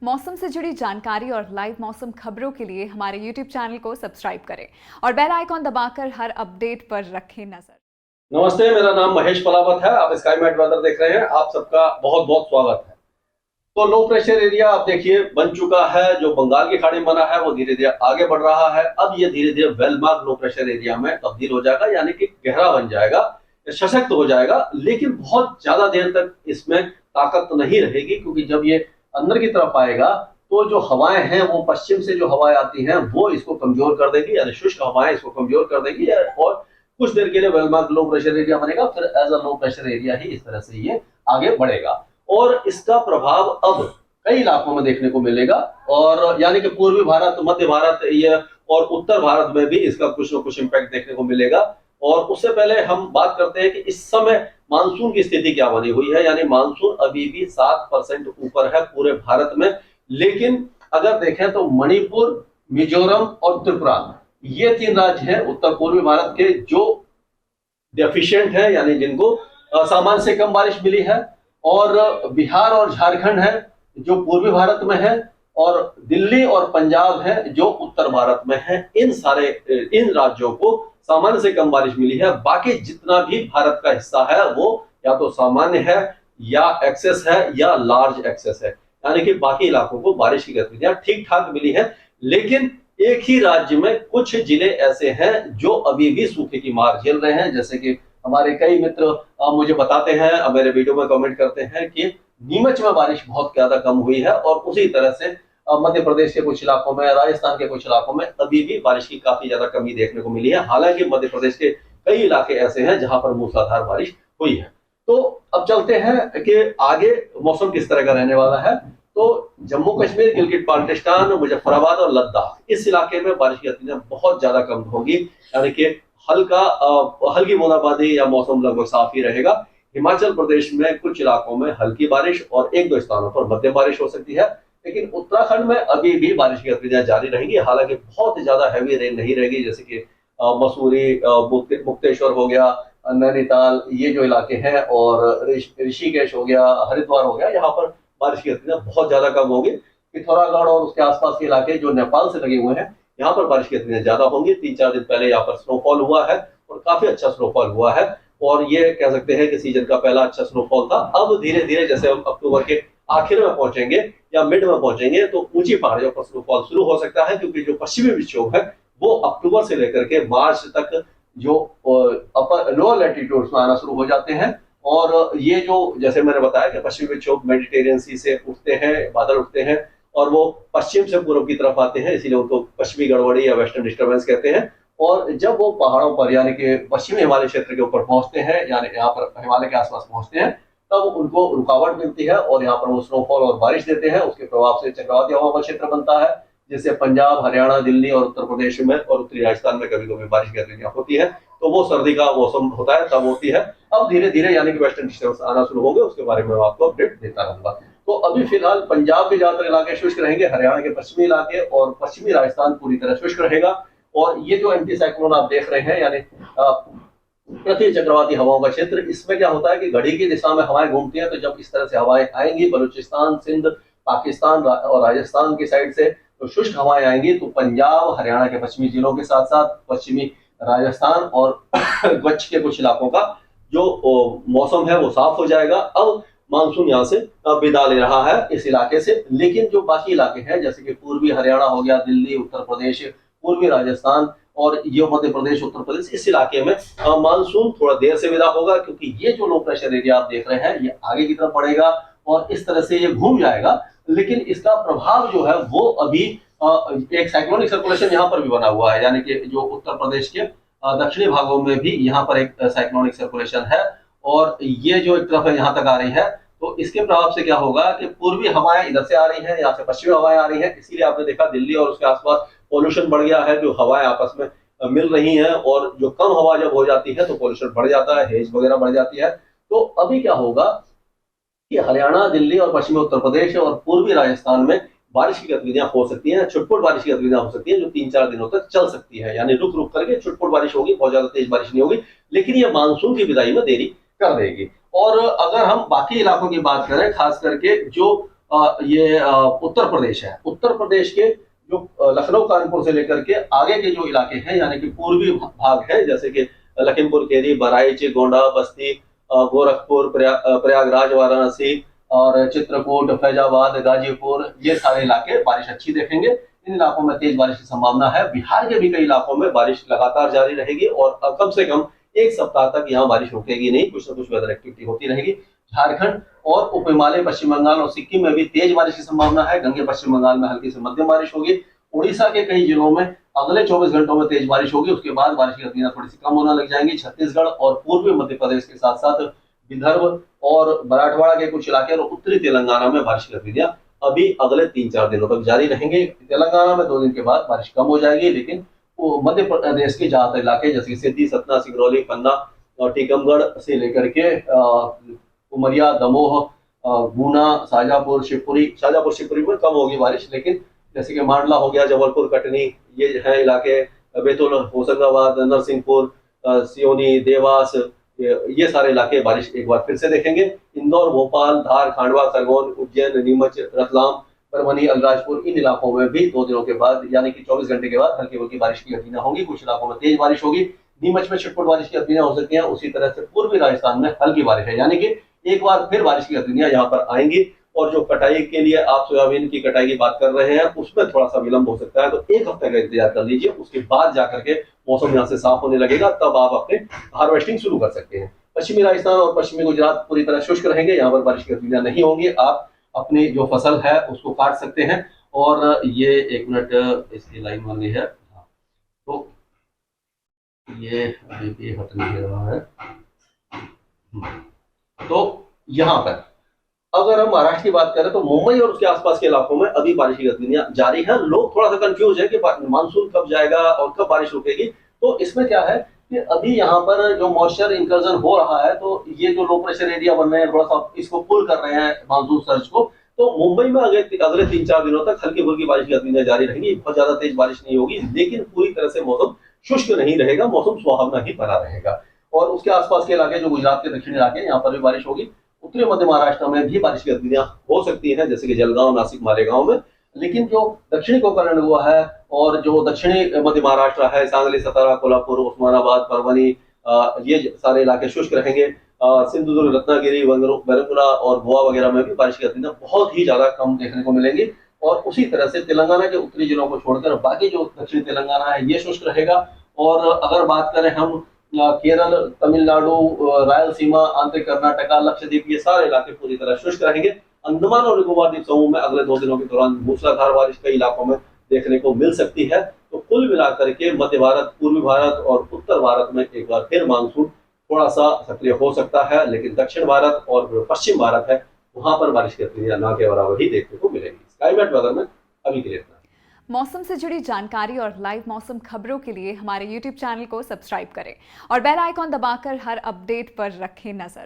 मौसम से जुड़ी जानकारी और लाइव मौसम खबरों के लिए हमारे YouTube चैनल को सब्सक्राइब करें और बेल आइकॉन दबाकर हर अपडेट पर रखें नजर। नमस्ते, मेरा नाम महेश पलावत है। आप स्काई मैट वेदर देख रहे हैं। आप सबका बहुत बहुत स्वागत है। तो लो प्रेशर एरिया आप देखिए बन चुका है, जो बंगाल की खाड़ी में बना है वो धीरे धीरे आगे बढ़ रहा है। अब ये धीरे धीरे well marked low pressure area में तब्दील हो जाएगा, यानी कि गहरा बन जाएगा, सशक्त हो जाएगा। लेकिन बहुत ज्यादा देर तक इसमें ताकत तो नहीं रहेगी, क्योंकि जब ये अंदर की तरफ आएगा तो जो हवाएं हैं वो पश्चिम से जो हवाएं आती हैं वो इसको कमजोर कर देगी, यानी शुष्क हवाएं इसको कमजोर कर देगी और कुछ देर के लिए well marked low pressure area बनेगा, फिर as a low pressure area ही इस तरह से ये आगे बढ़ेगा। और इसका प्रभाव अब कई इलाकों में देखने को मिलेगा, और यानी कि पूर्वी भारत, मध्य भारत ये और उत्तर भारत में भी इसका कुछ न कुछ इम्पैक्ट देखने को मिलेगा। और उससे पहले हम बात करते हैं कि इस समय मानसून की स्थिति क्या बनी हुई है। यानी मानसून अभी भी 7% ऊपर है पूरे भारत में, लेकिन अगर देखें तो मणिपुर, मिजोरम और त्रिपुरा, ये 3 राज्य हैं उत्तर पूर्वी भारत के जो डेफिशिएंट है, यानी जिनको सामान्य से कम बारिश मिली है। और बिहार और झारखंड है जो पूर्वी भारत में है, और दिल्ली और पंजाब है जो उत्तर भारत में है। इन राज्यों को सामान्य से कम बारिश मिली है। बाकी जितना भी भारत का हिस्सा है वो या तो सामान्य है, या एक्सेस है, या लार्ज एक्सेस है, यानी कि बाकी इलाकों को बारिश की गतिविधियां ठीक ठाक मिली है। लेकिन एक ही राज्य में कुछ जिले ऐसे हैं जो अभी भी सूखे की मार झेल रहे हैं, जैसे कि हमारे कई मित्र मुझे बताते हैं, मेरे वीडियो में कमेंट करते हैं कि नीमच में बारिश बहुत ज्यादा कम हुई है, और उसी तरह से मध्य प्रदेश के कुछ इलाकों में, राजस्थान के कुछ इलाकों में अभी भी बारिश की काफी ज्यादा कमी देखने को मिली है। हालांकि मध्य प्रदेश के कई इलाके ऐसे हैं जहां पर मूसलाधार बारिश हुई है। तो अब चलते हैं कि आगे मौसम किस तरह का रहने वाला है। तो जम्मू कश्मीर, गिलगित बाल्टिस्तान, मुजफ्फराबाद और लद्दाख, इस इलाके में बारिश की गतिविधियां बहुत ज्यादा कम होगी, यानी कि हल्की बूंदाबांदी या मौसम लगभग साफ ही रहेगा। हिमाचल प्रदेश में कुछ इलाकों में हल्की बारिश और 1-2 स्थानों पर मध्यम बारिश हो सकती है। लेकिन उत्तराखंड में अभी भी बारिश की गतिविधियां जारी रहेंगी, हालांकि बहुत ज्यादा हैवी रेन नहीं रहेगी, जैसे कि मसूरी, मुक्तेश्वर हो गया, नैनीताल, ये जो इलाके हैं, और ऋषिकेश हो गया, हरिद्वार हो गया, यहाँ पर बारिश की गतिविधियां बहुत ज्यादा कम होगी। पिथौरागढ़ और उसके आसपास के इलाके जो नेपाल से लगे हुए हैं, यहाँ पर बारिश की गतिविधियां ज्यादा होंगी। 3-4 दिन पहले यहाँ पर स्नोफॉल हुआ है और काफी अच्छा स्नोफॉल हुआ है, और ये कह सकते हैं कि सीजन का पहला अच्छा स्नोफॉल था। अब धीरे धीरे जैसे हम अक्टूबर के आखिर में पहुंचेंगे या मिड में पहुंचेंगे तो ऊंची पहाड़ियों पर स्नोफॉल शुरू हो सकता है, क्योंकि जो पश्चिमी विक्षोभ है वो अक्टूबर से लेकर के मार्च तक जो अपर लोअर लैटिट्यूड्स में आना शुरू हो जाते हैं। और ये जो जैसे मैंने बताया कि पश्चिमी विक्षोभ मेडिटेरियन सी से उठते हैं, बादल उठते हैं, और वो पश्चिम से पूर्व की तरफ आते हैं, इसीलिए उनको पश्चिमी गड़बड़ी या वेस्टर्न डिस्टर्बेंस कहते हैं। और जब वो पहाड़ों पर, यानी कि पश्चिमी हिमालय क्षेत्र के ऊपर पहुंचते हैं, यानी यहाँ पर हिमालय के आसपास पहुंचते हैं, तब उनको रुकावट मिलती है और यहाँ पर वो स्नोफॉल और बारिश देते हैं। उसके प्रभाव से चक्रवाती हवा का क्षेत्र बनता है, जिससे पंजाब, हरियाणा, दिल्ली और उत्तर प्रदेश में और उत्तरी राजस्थान में कभी कभी बारिश की गतिविधियां होती है। तो वो सर्दी का मौसम होता है, तब होती है। अब धीरे धीरे यानी कि वेस्टर्न डिस्टर्बेंस आना शुरू होंगे, उसके बारे में आपको अपडेट देता रहूंगा। तो अभी फिलहाल पंजाब के ज्यादातर इलाके शुष्क रहेंगे, हरियाणा के पश्चिमी इलाके और पश्चिमी राजस्थान पूरी तरह शुष्क रहेगा। और ये जो एंटी साइक्लोन आप देख रहे हैं, यानी प्रति चक्रवाती हवाओं का क्षेत्र, इसमें क्या होता है कि घड़ी की दिशा में हवाएं घूमती हैं। तो जब इस तरह से हवाएं आएंगी बलूचिस्तान, सिंध, पाकिस्तान और राजस्थान की साइड से, तो शुष्क हवाएं आएंगी, तो पंजाब, हरियाणा के पश्चिमी जिलों के साथ साथ पश्चिमी राजस्थान और कच्छ के कुछ इलाकों का जो मौसम है वो साफ हो जाएगा। अब मानसून यहाँ से विदा ले रहा है इस इलाके से। लेकिन जो बाकी इलाके हैं, जैसे कि पूर्वी हरियाणा हो गया, दिल्ली, उत्तर प्रदेश, पूर्वी राजस्थान और ये मध्य प्रदेश, उत्तर प्रदेश, इस इलाके में मानसून थोड़ा देर से विदा होगा, क्योंकि ये जो लो प्रेशर एरिया आप देख रहे हैं ये आगे की तरफ बढ़ेगा और इस तरह से ये घूम जाएगा। लेकिन इसका प्रभाव जो है वो अभी एक साइक्लोनिक सर्कुलेशन यहाँ पर भी बना हुआ है, यानी कि जो उत्तर प्रदेश के दक्षिणी भागों में भी यहाँ पर एक साइक्लोनिक सर्कुलेशन है, और ये जो एक तरफ है यहाँ तक आ रही है। तो इसके प्रभाव से क्या होगा कि पूर्वी हवाएं इधर से आ रही हैं, यहाँ से पश्चिमी हवाएं आ रही हैं, इसीलिए आपने देखा दिल्ली और उसके आसपास पोल्यूशन बढ़ गया है, जो हवाएं आपस में मिल रही हैं। और जो कम हवा जब हो जाती है तो पोल्यूशन बढ़ जाता है, हेज वगैरह बढ़ जाती है। तो अभी क्या होगा कि हरियाणा, दिल्ली और पश्चिमी उत्तर प्रदेश और पूर्वी राजस्थान में बारिश की गतिविधियां हो सकती हैं, छुटपुट बारिश की गतिविधियां हो सकती हैं, जो 3-4 दिनों तक चल सकती है। यानी रुक रुक करके छुटपुट बारिश होगी, बहुत ज्यादा तेज बारिश नहीं होगी, लेकिन ये मानसून की विदाई में देरी कर देगी। और अगर हम बाकी इलाकों की बात करें, खास करके जो ये उत्तर प्रदेश है। उत्तर प्रदेश के जो लखनऊ कानपुर से लेकर के आगे के जो इलाके हैं यानी कि पूर्वी भाग है, जैसे कि लखीमपुर खेरी, बहराइच, गोंडा, बस्ती, गोरखपुर, प्रयागराज, वाराणसी और चित्रकूट, फैजाबाद, गाजीपुर, ये सारे इलाके बारिश अच्छी देखेंगे। इन इलाकों में तेज बारिश की संभावना है। बिहार के भी कई इलाकों में बारिश लगातार जारी रहेगी और कम से कम एक सप्ताह तक यहाँ बारिश रुकेगी नहीं, कुछ ना कुछ वेदर एक्टिविटी होती रहेगी। झारखंड और उप हिमालय, पश्चिम बंगाल और सिक्किम में भी तेज बारिश की संभावना है। गंगे पश्चिम बंगाल में हल्की से मध्यम बारिश होगी। उड़ीसा के कई जिलों में अगले 24 घंटों में तेज बारिश होगी, उसके बाद बारिश की गतिविधियां थोड़ी सी कम होने लग जाएंगी। छत्तीसगढ़ और पूर्वी मध्य प्रदेश के साथ साथ विदर्भ और मराठवाड़ा के कुछ इलाके और उत्तरी तेलंगाना में बारिश की गतिविधियां अभी अगले 3-4 दिनों तक जारी रहेंगे। तेलंगाना में 2 दिन के बाद बारिश कम हो जाएगी, लेकिन मध्य प्रदेश के ज्यादातर इलाके जैसे सिद्धि, सतना, सिंगरौली, पन्ना और टीकमगढ़ से लेकर के उमरिया, दमोह, गुना, शाजापुर, शिवपुरी में कम होगी बारिश, लेकिन जैसे कि मांडला हो गया, जबलपुर, कटनी, ये है इलाके, बैतूल, होशंगाबाद, नरसिंहपुर, सियोनी, देवास, ये सारे इलाके बारिश एक बार फिर से देखेंगे। इंदौर, भोपाल, धार, खांडवा, खरगोन, उज्जैन, नीमच, रतलाम, परभनी, अलीराजपुर, इन इलाकों में भी 2 दिनों के बाद यानी कि 24 घंटे के बाद हल्की हल्की बारिश की गतिविधियां होंगी। कुछ इलाकों में तेज बारिश होगी। नीमच में छिटपुट बारिश की गतिविधियां हो सकती हैं। उसी तरह से पूर्वी राजस्थान में हल्की बारिश है, यानी कि एक बार फिर बारिश की गतिविधियां यहाँ पर आएंगी। और जो कटाई के लिए आप सोयाबीन की कटाई की बात कर रहे हैं, उसमें थोड़ा सा विलंब हो सकता है, तो 1 हफ्ते का इंतजार कर लीजिए। उसके बाद जाकर के मौसम यहाँ से साफ होने लगेगा, तब आप अपने हार्वेस्टिंग शुरू कर सकते हैं। पश्चिमी राजस्थान और पश्चिमी गुजरात पूरी तरह शुष्क रहेंगे, यहाँ पर बारिश की गतिविधियां नहीं होंगी। आप अपनी जो फसल है उसको काट सकते हैं। और ये 1 मिनट इसकी लाइन वाली है, तो ये अभी भी हट नहीं रहा है। तो यहाँ पर अगर हम महाराष्ट्र की बात करें तो मुंबई और उसके आसपास के इलाकों में अभी बारिश की गतिविधियां जारी हैं। लोग थोड़ा सा कंफ्यूज है कि मानसून कब जाएगा और कब बारिश रुकेगी। तो इसमें क्या है कि अभी यहाँ पर जो मॉइस्चर इंकर्जन हो रहा है, तो ये जो लो प्रेशर एरिया बन रहे हैं थोड़ा सा इसको पुल कर रहे हैं मानसून सर्ज को। तो मुंबई में अगले 3-4 दिनों तक हल्की फुल्की बारिश की गतिविधियां जारी रहेंगी। बहुत ज्यादा तेज बारिश नहीं होगी, लेकिन पूरी तरह से मौसम शुष्क नहीं रहेगा, मौसम सुहावना ही बना रहेगा। और उसके आसपास के इलाके जो गुजरात के दक्षिणी इलाके, यहाँ पर भी बारिश होगी। उत्तरी मध्य महाराष्ट्र में भी बारिश की गतिविधियां हो सकती हैं, जैसे कि जलगांव, नासिक, मालेगांव में। लेकिन जो दक्षिणी कोकण हुआ है और जो दक्षिणी मध्य महाराष्ट्र है, सांगली, सतारा, कोल्हापुर, उस्मानाबाद, परभनी, ये सारे इलाके शुष्क रहेंगे। सिंधुदुर्ग, रत्नागिरी, वेरंगुला और गोवा वगैरह में भी बारिश की गतिविधियां बहुत ही ज्यादा कम देखने को मिलेंगी। और उसी तरह से तेलंगाना के उत्तरी जिलों को छोड़कर बाकी जो दक्षिणी तेलंगाना है ये शुष्क रहेगा। और अगर बात करें हम केरल, तमिलनाडु, रायलसीमा, आंतरिक कर्नाटका, लक्षद्वीप, ये सारे इलाके पूरी तरह शुष्क रहेंगे। अंडमान और निकोबार द्वीप समूह में अगले 2 दिनों के दौरान मूसलाधार बारिश कई इलाकों में देखने को मिल सकती है। तो कुल मिलाकर के मध्य भारत, पूर्वी भारत और उत्तर भारत में एक बार फिर मानसून थोड़ा सा सक्रिय हो सकता है, लेकिन दक्षिण भारत और पश्चिम भारत है वहां पर बारिश की गतिविधियां ना के बराबर ही देखने को मिलेगी। स्काईमेट वेदर में अभी के लिए इतना। मौसम से जुड़ी जानकारी और लाइव मौसम खबरों के लिए हमारे YouTube चैनल को सब्सक्राइब करें और बेल आइकॉन दबाकर हर अपडेट पर रखें नजर।